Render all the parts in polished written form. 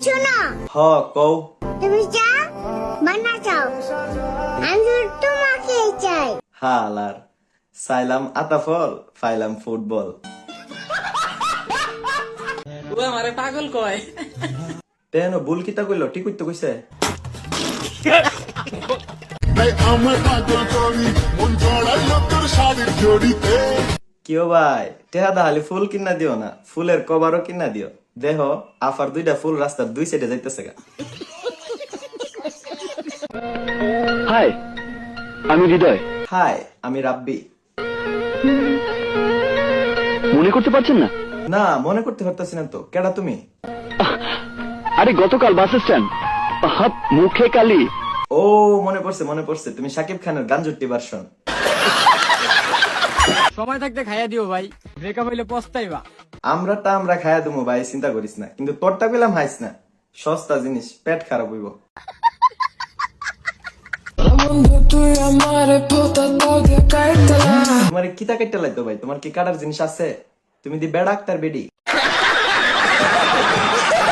শোনো হ কও। তুমি চা বানা চাও, আমি তোমাকে চাই। হালার সাইলাম আতা ফল ফাইলাম ফুটবল। ও আমারে পাগল কয়। তেন ভুল কিতা কইল ঠিক কইতে কইছে। কিও ভাই টেহা দাহালি ফুল কিনা দিও না, ফুলের কভারও কিনা দিও। দেহ আফার দুইটা ফুল রাস্তার দুই সাইডে যাইতেছে গা। হাই, আমি হৃদয়। হাই, আমি রাব্বি। মনে করতে পারছেন না? না মনে করতে পারতাছি না তো। কেডা তুমি? আরে গতকাল বাস স্ট্যান্ড, হাত মুখে কালি। ও মনে পড়ছে, তুমি শাকিব খানের গানজুটি ভার্সন। সময় থাকতে খাইয়া দিও ভাই, ব্রেকআপ হইলে পস্তাইবা। আমরা খায়া দেবো ভাই, চিন্তা করিস না। কিন্তু তোরটা পেলাম হাইস না, সস্তা জিনিস, পেট খারাপ হইব। তোমার কিতা কেটে লাইতো ভাই? তোমার কি কাটার জিনিস আছে? তুমি দি বেড়া ডাক্তার বেডি।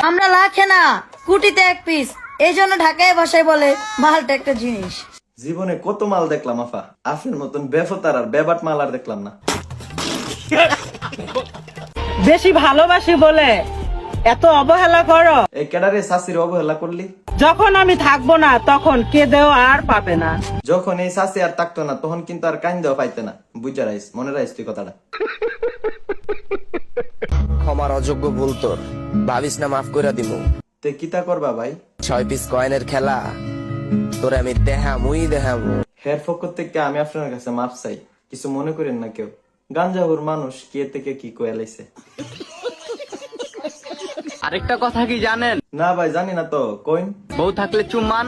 আমরা লাখে না কুটিতে এক পিস, এই জন্য ঢাকায় ভাষায় বলে মালটা একটা জিনিস। জীবনে কত মাল দেখলাম আফা, আপনার মতন বেফতার আর বেবাট মাল আর দেখলাম না। বেশি ভালোবাসি বলে এত অবহেলা করো? এই কেডারে শাশির অবহেলা করলি? যখন আমি থাকবো না তখন কেঁদেও আর পাবে না। যখন এই শাশি আর থাকতো না তখন কিন্তু আর কাইন্দেও পাইতে না। বুঝা রাইস, মনে রাইস তুই কথাটা। ক্ষমার অযোগ্য ভুল তোর, ভাবিস না মাফ করে দিমু। তে কিতা করবা ভাই? 6 পিস কয়েনের খেলা তোরে আমি দেহামু। হের পক্ষ থেকে আমি আপনার কাছে মাপ চাই, কিছু মনে করেন না কেউ। গাঞ্জাহুর মানুষ কে থেকে কি কয়ে লাইছে। আরেকটা কথা কি জানেন? না ভাই জানি না তো, কইন। বউ থাকলে চুম্মান,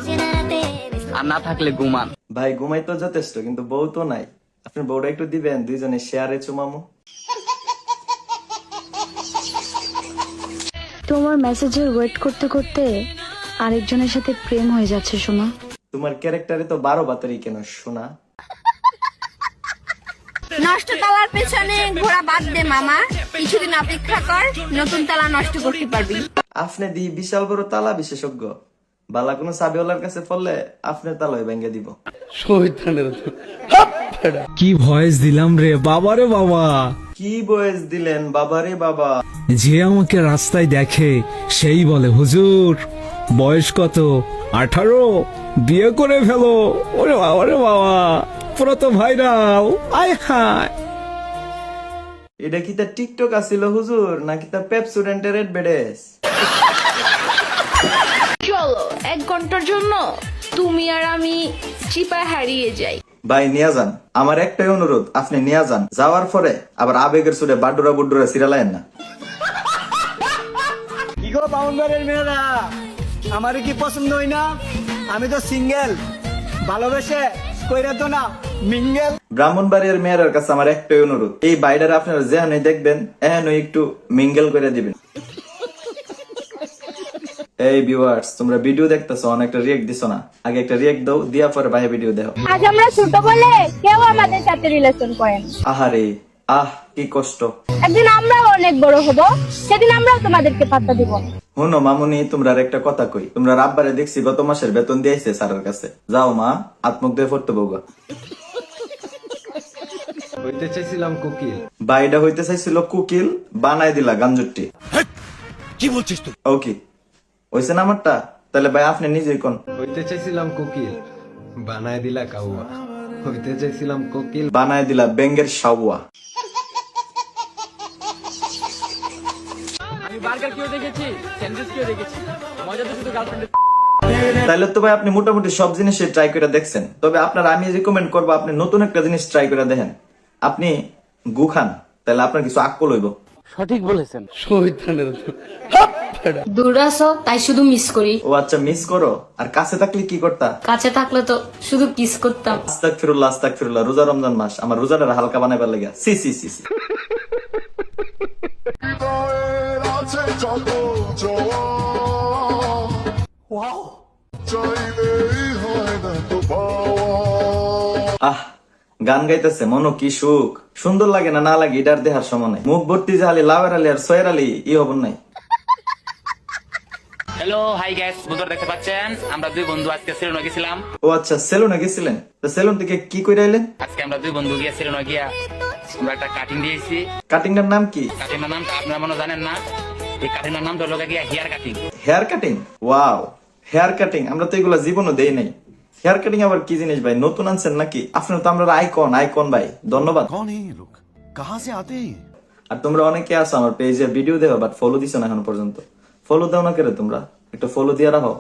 আর না থাকলে গুমান। ভাই ঘুমাই তো যথেষ্ট, কিন্তু বউ তো নাই। আপনি বউটা একটু দিবেন, দুইজনে শেয়ারে চুমামু। তোমার মেসেজের ওয়েট করতে করতে আরেকজনের সাথে প্রেম হয়ে যাচ্ছে শোনা। তোমার ক্যারেক্টারে তো 12 বাতারি কেন শোনা। নষ্ট তালার পেছনে ঘোড়া বাদ দে মামা, কিছুদিন অপেক্ষা কর, নতুন তালা নষ্ট করতে পারবি। আপনি দি বিশাল বড় তালা বিশেষজ্ঞ, বালা কোনো সাবিওয়ালার কাছে পড়লে আপনার তালায় ভেঙে দিব। কি ভয়েস দিলাম রে বাবা রে বাবা। কি বয়স দিলেন বাবারে বাবা। যে আমাকে রাস্তায় দেখে সেই বলে হুজুর বয়স কত? 18, বিয়ে করে ফেলো। ওরে বাবা রে বাবা, পুরো তো ভাইরাল। আয় হায়, এটা কি তার টিকটক আসিল হুজুর, নাকি তার পেপসুডেন্টের এডভেডেস? চলো 1 ঘন্টার জন্য তুমি আর আমি চিপায় হারিয়ে যাই। ভাই নিয়া যান, আমার একটাই অনুরোধ, আপনি নিয়া যান। যাওয়ার পরে আবার আবেগের সুরে বাডুরা বুডুরা সিরালায়েন না। কি গো বাউন্ডারের মেয়েরা, আমারে কি পছন্দ হয় না? আমি তো সিঙ্গেল, ভালোবেসে কইরা তো না মিঙ্গেল। ব্রাহ্মণবাড়িয়ার মেয়ের কাছে আমার একটাই অনুরোধ, এই বাইডার আপনারা যেখানে দেখবেন এখানে একটু মিঙ্গেল করে দিবেন। এই ভিউয়ার্স, তোমরা ভিডিও দেখতেছো, অনেকটা রিয়েক্ট দিছো না? আগে একটা রিয়েক্ট দাও, দিয়া পরে বাইরে ভিডিও দেখো। আজ আমরা ছোট বলে কেউ আমাদের সাথে রিলেশন করেন। আহারে কি কষ্ট। একদিন আমরাও অনেক বড় হব, সেদিন আমরাও তোমাদেরকে পাত্তা দিব। হুনো মামুনি, তোমরা আর একটা কথা কই। তোমরা রাব্বারে দেখছি গত মাসের বেতন দিয়েছে স্যারের কাছে। যাও মা, আত্মক দিয়ে পড়তে বউগা। হইতে চাইছিলাম কোকিল, বাইডা হইতে চাইছিল কুকিল, বানাই দিলা গাঞ্জুটি। কি বলছিস তুই? ওকে হইছে না আমারটা? তাহলে ভাই আপনি নিজেই কোন। হইতে চাইছিলাম কোকিল, বানায় দিলা কাউয়া। হইতে চাইছিলাম কোকিল, বানাই দিলা বেঙ্গের সাউয়া। আমি বার্গার কেউ দেখেছি, স্যান্ডউইচ কেউ দেখেছি, মজা তো শুধু গার্লফ্রেন্ডের। তাইলে তো ভাই আপনি মোটামুটি সব জিনিসই ট্রাই করে দেখছেন। তবে আপনার আমি রিকমেন্ড করবো আপনি নতুন একটা জিনিস ট্রাই করে দেখেন। আপনি গু খান, তাহলে আপনার কিছু আকল হইব। সঠিক বলেছেন। দূর আসো তাই শুধু মিস করি। ও আচ্ছা, মিস করো। আর কাছে থাকলে কি করতা? কাছে থাকলে তো শুধু কিস করতাম। আস্তাগফিরুল্লাহ, রোজা রমজান মাস, আমার রোজাটা হালকা বানাইবার লাগে। সি সি সি সি। গান গাইতেছে মনো, কি সুখ। সুন্দর লাগে না না লাগে এটার দেহার সমানে। মুখ ভর্তি যে হালি লাভের আলী আর সয়ের আলী ই হব নাই। হ্যালো হাই গ্যাস বন্ধুরা দেখতে পাচ্ছেন আমরা দুই বন্ধু আজকে সেলুনে গেছিলাম। ও আচ্ছা, সেলুনে গেছিলেন? তো সেলুন থেকে কি করে আইলেন? আজকে আমরা দুই বন্ধু গিয়ে সেলুনে গিয়া আমরা একটা কাটিং দিয়েছি। কাটিংটার নাম কি? কাটিংটার নামটা আপনারা মনে জানেন না, এই কাটিংটার নামটা হলো গিয়া hair cutting. Hair cutting? Wow, hair cutting আমরা তো এগুলা জীবনও দেই নাই। হেয়ার কাটিং আবার কি জিনিস ভাই, নতুন আনছেন নাকি? আপনার তো আমরা আইকন ভাই, ধন্যবাদ। আর তোমরা অনেকে আছো আমার পেজে ভিডিও দেওয়া, বাট ফলো দিছো না এখন পর্যন্ত। ফলো দাও না কেন তোমরা? একটু ফলো দিয়ে রাখো।